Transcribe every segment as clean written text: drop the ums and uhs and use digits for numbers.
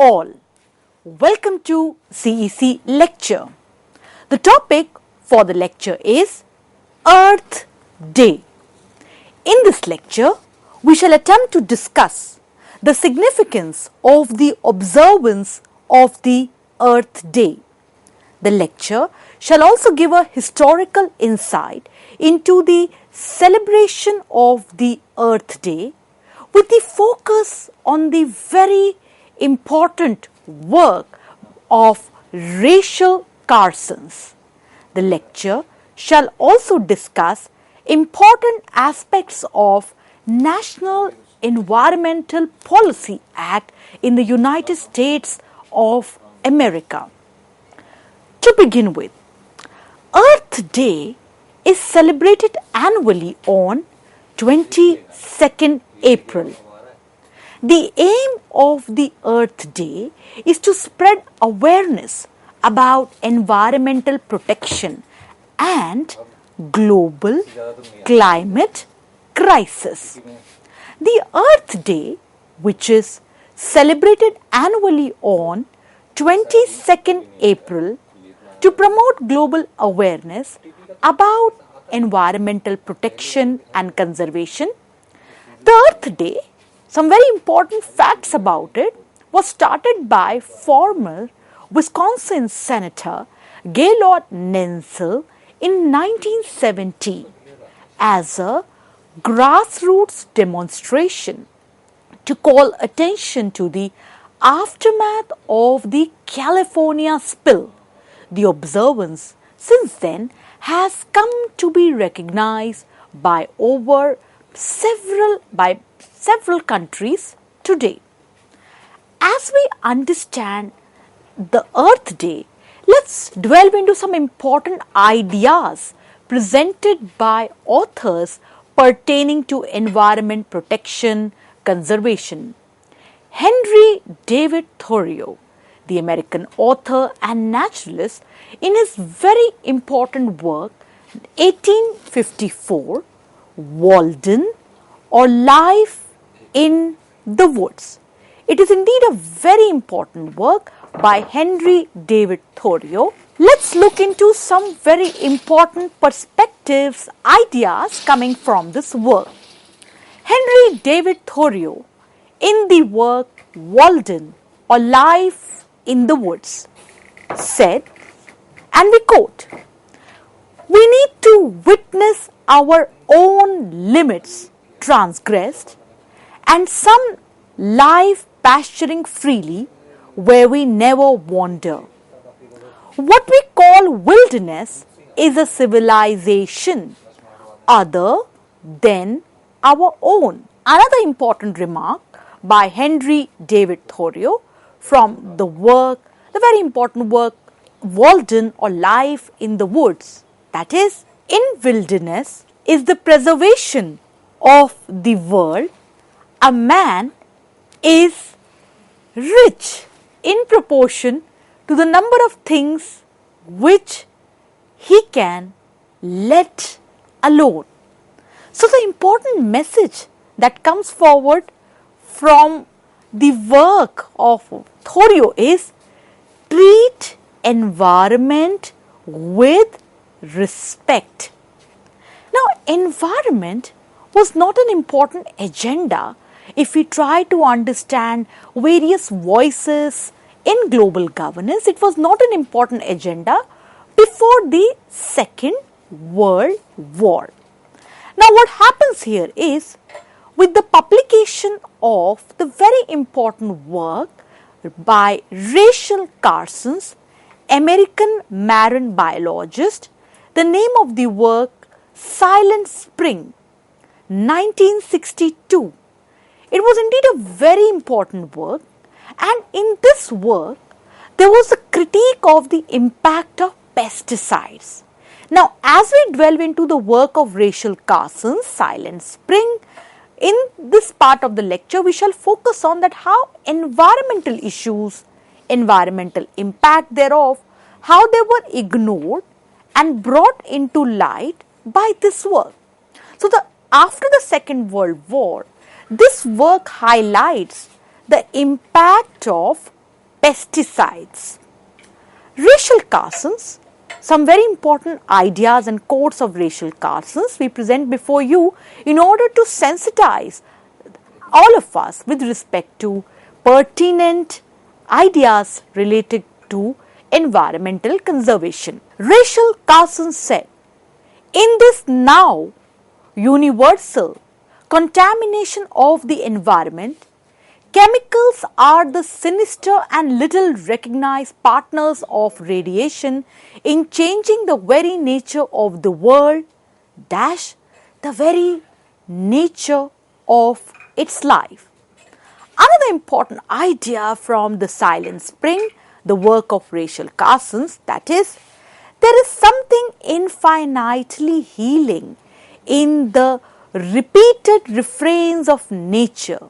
all. Welcome to CEC lecture. The topic for the lecture is Earth Day. In this lecture, we shall attempt to discuss the significance of the observance of the Earth Day. The lecture shall also give a historical insight into the celebration of the Earth Day with the focus on the very important work of Rachel Carson. The lecture shall also discuss important aspects of National Environmental Policy Act in the United States of America. To begin with, Earth Day is celebrated annually on 22nd April. The aim of the Earth Day is to spread awareness about environmental protection and global climate crisis. The Earth Day, which is celebrated annually on 22nd April to promote global awareness about environmental protection and conservation. The Earth Day, some very important facts about it, was started by former Wisconsin Senator Gaylord Nensel in 1970 as a grassroots demonstration to call attention to the aftermath of the California spill. The observance since then has come to be recognized by several countries today. As we understand the Earth Day, let's delve into some important ideas presented by authors pertaining to environment protection, conservation. Henry David Thoreau, the American author and naturalist, in his very important work, 1854, Walden or Life in the Woods. It is indeed a very important work by Henry David Thoreau. Let's look into some very important perspectives, ideas coming from this work. Henry David Thoreau, in the work Walden or Life in the Woods, said, and we quote, "We need to witness our own limits transgressed and some life pasturing freely where we never wander. What we call wilderness is a civilization other than our own." Another important remark by Henry David Thoreau from the very important work Walden or Life in the Woods. That is, in wilderness is the preservation of the world. A man is rich in proportion to the number of things which he can let alone. So the important message that comes forward from the work of Thoreau is treat environment with respect. Now, environment was not an important agenda if we try to understand various voices in global governance. It was not an important agenda before the Second World War. Now, what happens here is, with the publication of the very important work by Rachel Carson, American marine biologist, the name of the work Silent Spring, 1962. It was indeed a very important work, and in this work there was a critique of the impact of pesticides. Now, as we delve into the work of Rachel Carson's Silent Spring, in this part of the lecture we shall focus on that how environmental issues, environmental impact thereof, how they were ignored and brought into light by this work. So, after the Second World War, this work highlights the impact of pesticides. Rachel Carson's, some very important ideas and quotes of Rachel Carson's we present before you in order to sensitize all of us with respect to pertinent ideas related to environmental conservation. Rachel Carson said, in this now universal contamination of the environment, chemicals are the sinister and little recognized partners of radiation in changing the very nature of the world, the very nature of its life. Another important idea from The Silent Spring, the work of Rachel Carson's, that is, there is something infinitely healing in the repeated refrains of nature,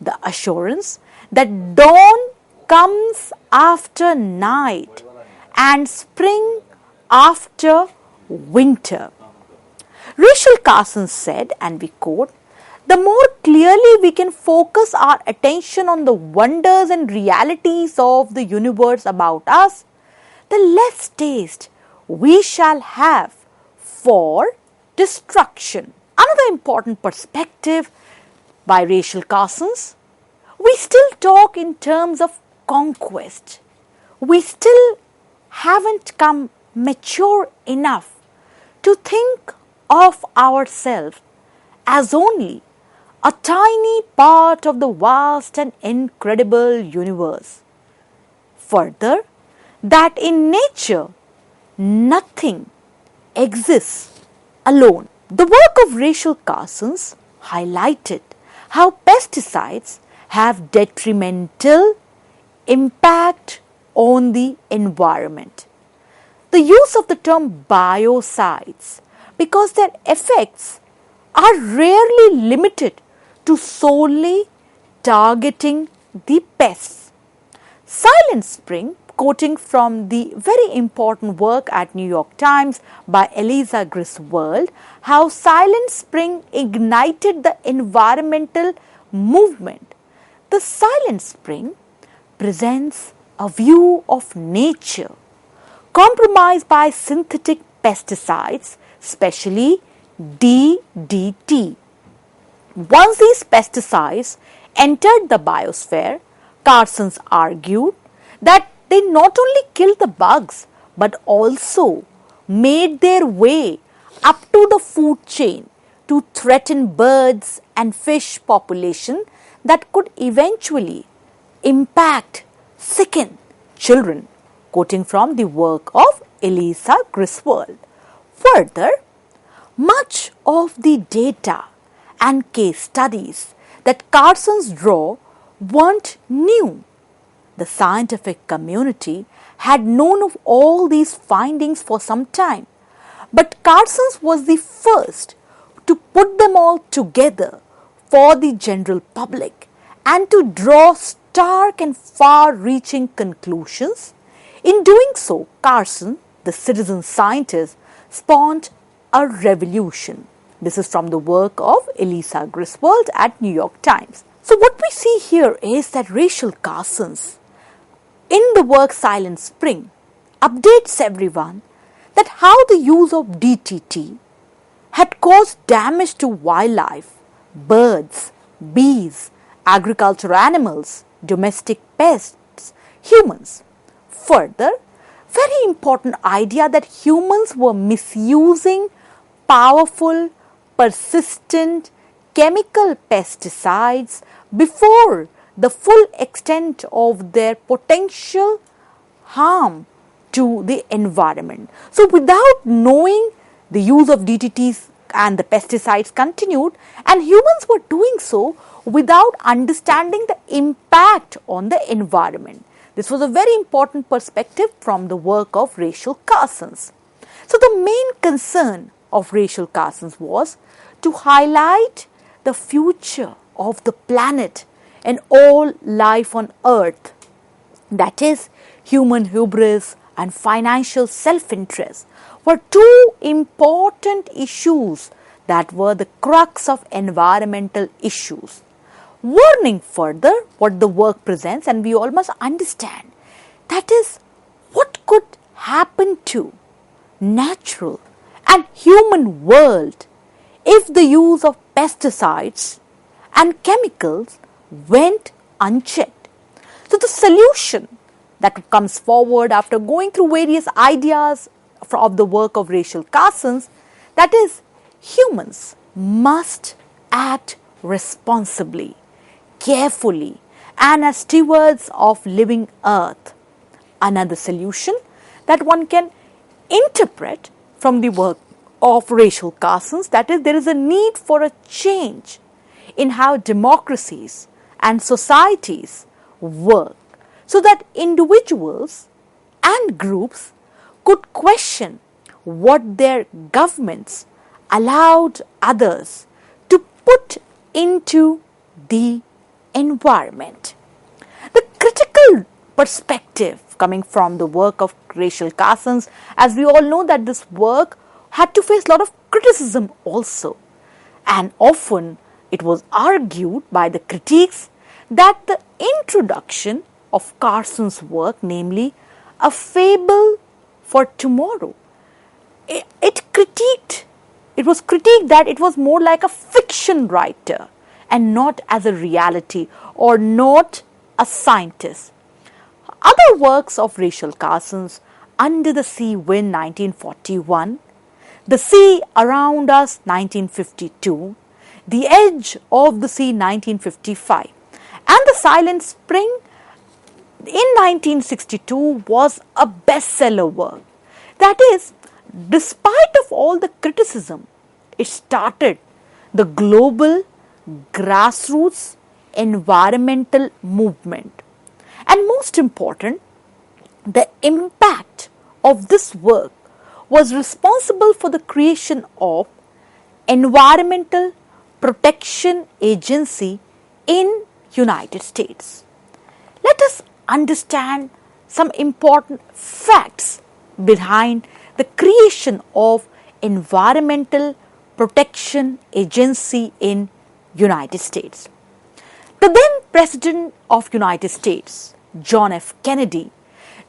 the assurance that dawn comes after night and spring after winter. Rachel Carson said, and we quote, the more clearly we can focus our attention on the wonders and realities of the universe about us, the less taste we shall have for destruction. Another important perspective by Rachel Carson's, we still talk in terms of conquest. We still haven't come mature enough to think of ourselves as only a tiny part of the vast and incredible universe. Further, that in nature, nothing exists alone. The work of Rachel Carson's highlighted how pesticides have detrimental impact on the environment. The use of the term biocides, because their effects are rarely limited to solely targeting the pests. Silent Spring, quoting from the very important work at New York Times by Eliza Griswold, how Silent Spring ignited the environmental movement. The Silent Spring presents a view of nature compromised by synthetic pesticides, especially DDT. Once these pesticides entered the biosphere, Carson's argued that they not only killed the bugs but also made their way up to the food chain to threaten birds and fish population that could eventually sicken children, quoting from the work of Eliza Griswold. Further, much of the data and case studies that Carson's draw weren't new. The scientific community had known of all these findings for some time, but Carson's was the first to put them all together for the general public and to draw stark and far-reaching conclusions. In doing so, Carson, the citizen scientist, spawned a revolution. This is from the work of Eliza Griswold at New York Times. So what we see here is that Rachel Carson's, in the work Silent Spring, updates everyone that how the use of DDT had caused damage to wildlife, birds, bees, agricultural animals, domestic pests, humans. Further, very important idea that humans were misusing powerful, persistent chemical pesticides before the full extent of their potential harm to the environment. So without knowing, the use of DDTs and the pesticides continued, and humans were doing so without understanding the impact on the environment. This was a very important perspective from the work of Rachel Carson's. So the main concern of Rachel Carson's was to highlight the future of the planet and all life on earth, that is, human hubris and financial self-interest, were two important issues that were the crux of environmental issues. Warning further what the work presents, and we all must understand, that is, what could happen to natural and human world if the use of pesticides and chemicals went unchecked. So the solution that comes forward after going through various ideas of the work of Rachel Carson's, that is, humans must act responsibly, carefully, and as stewards of living earth. Another solution that one can interpret from the work of Rachel Carson's, that is, there is a need for a change in how democracies and societies work, so that individuals and groups could question what their governments allowed others to put into the environment. The critical perspective coming from the work of Rachel Carson's, as we all know that this work had to face a lot of criticism also, and often it was argued by the critics that the introduction of Carson's work, namely A Fable for Tomorrow, it was critiqued that it was more like a fiction writer and not as a reality or not a scientist. Other works of Rachel Carson's, Under the Sea Wind 1941, The Sea Around Us 1952, The Edge of the Sea 1955, and The Silent Spring in 1962 was a bestseller work. That is, despite of all the criticism, it started the global grassroots environmental movement. And most important, the impact of this work was responsible for the creation of Environmental Protection Agency in United States. Let us understand some important facts behind the creation of Environmental Protection Agency in United States. The then President of United States, John F. Kennedy,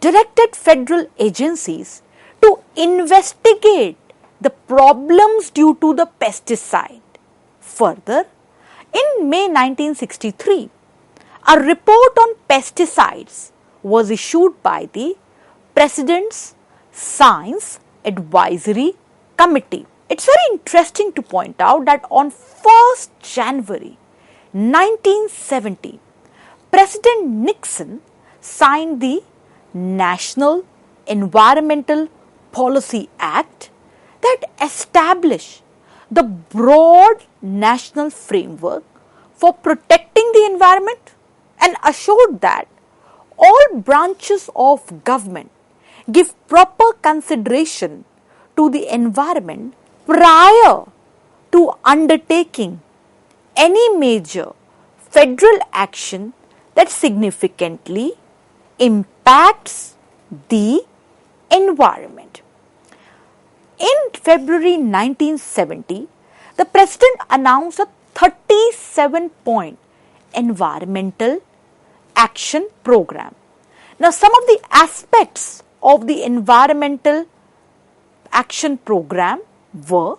directed federal agencies to investigate the problems due to the pesticide. Further, in May 1963, a report on pesticides was issued by the President's Science Advisory Committee. It's very interesting to point out that on 1st January 1970, President Nixon signed the National Environmental Policy Act that established the broad national framework for protecting the environment and assured that all branches of government give proper consideration to the environment prior to undertaking any major federal action that significantly impacts the environment. In February 1970, the President announced a 37-point environmental action program. Now, some of the aspects of the environmental action program were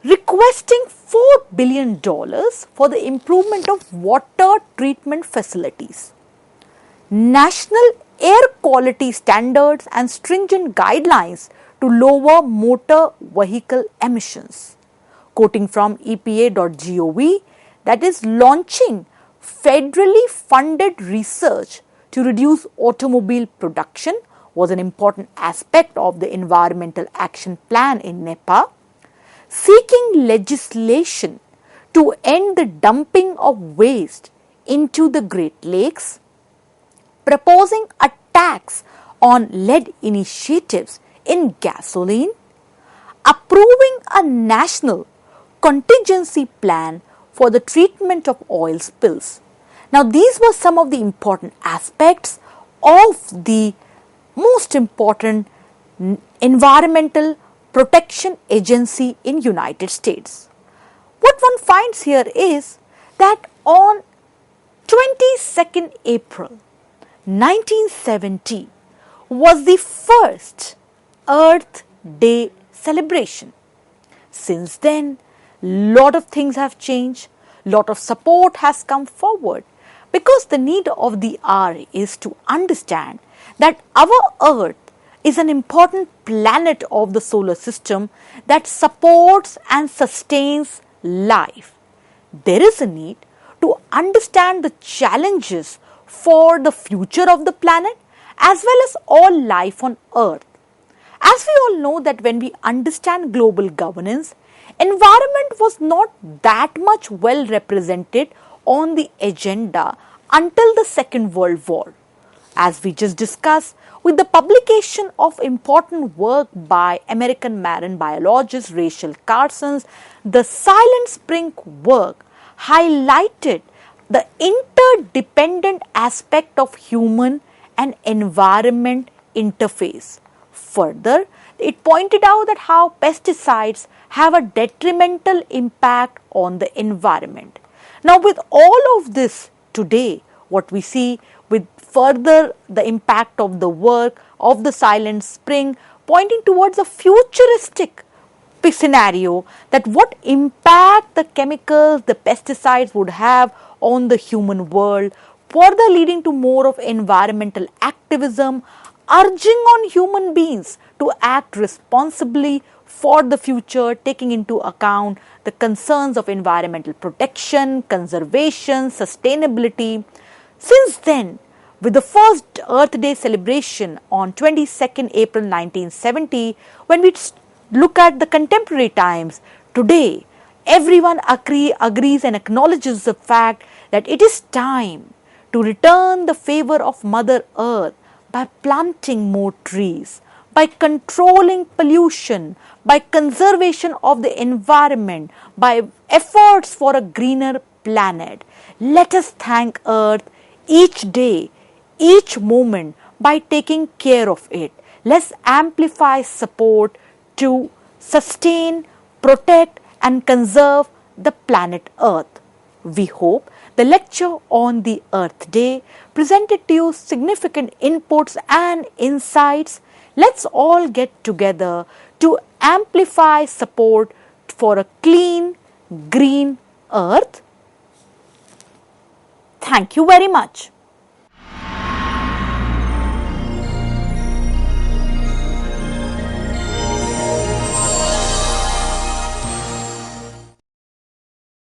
requesting $4 billion for the improvement of water treatment facilities, national air quality standards and stringent guidelines to lower motor vehicle emissions. Quoting from EPA.gov, that is, launching federally funded research to reduce automobile production was an important aspect of the Environmental Action Plan in NEPA. Seeking legislation to end the dumping of waste into the Great Lakes, proposing a tax on lead initiatives in gasoline, approving a national contingency plan for the treatment of oil spills. Now, these were some of the important aspects of the most important environmental protection agency in United States. What one finds here is that On 22nd April 1970 was the first Earth Day celebration. Since then, lot of things have changed, lot of support has come forward, because the need of the hour is to understand that our Earth is an important planet of the solar system that supports and sustains life. There is a need to understand the challenges for the future of the planet as well as all life on Earth. As we all know that when we understand global governance, environment was not that much well represented on the agenda until the Second World War. As we just discussed, with the publication of important work by American marine biologist Rachel Carson's The Silent Spring work highlighted the interdependent aspect of human and environment interface. Further, it pointed out that how pesticides have a detrimental impact on the environment. Now, with all of this today, what we see with further the impact of the work of the Silent Spring pointing towards a futuristic scenario, that what impact the chemicals, the pesticides would have on the human world, further leading to more of environmental activism, urging on human beings to act responsibly for the future, taking into account the concerns of environmental protection, conservation, sustainability. Since then, with the first Earth Day celebration on 22nd April 1970, when we look at the contemporary times, today everyone agrees and acknowledges the fact that it is time to return the favor of Mother Earth by planting more trees, by controlling pollution, by conservation of the environment, by efforts for a greener planet. Let us thank Earth each day, each moment by taking care of it. Let's amplify support to sustain, protect and conserve the planet Earth. We hope the lecture on the Earth Day presented to you significant inputs and insights. Let's all get together to amplify support for a clean, green Earth. Thank you very much.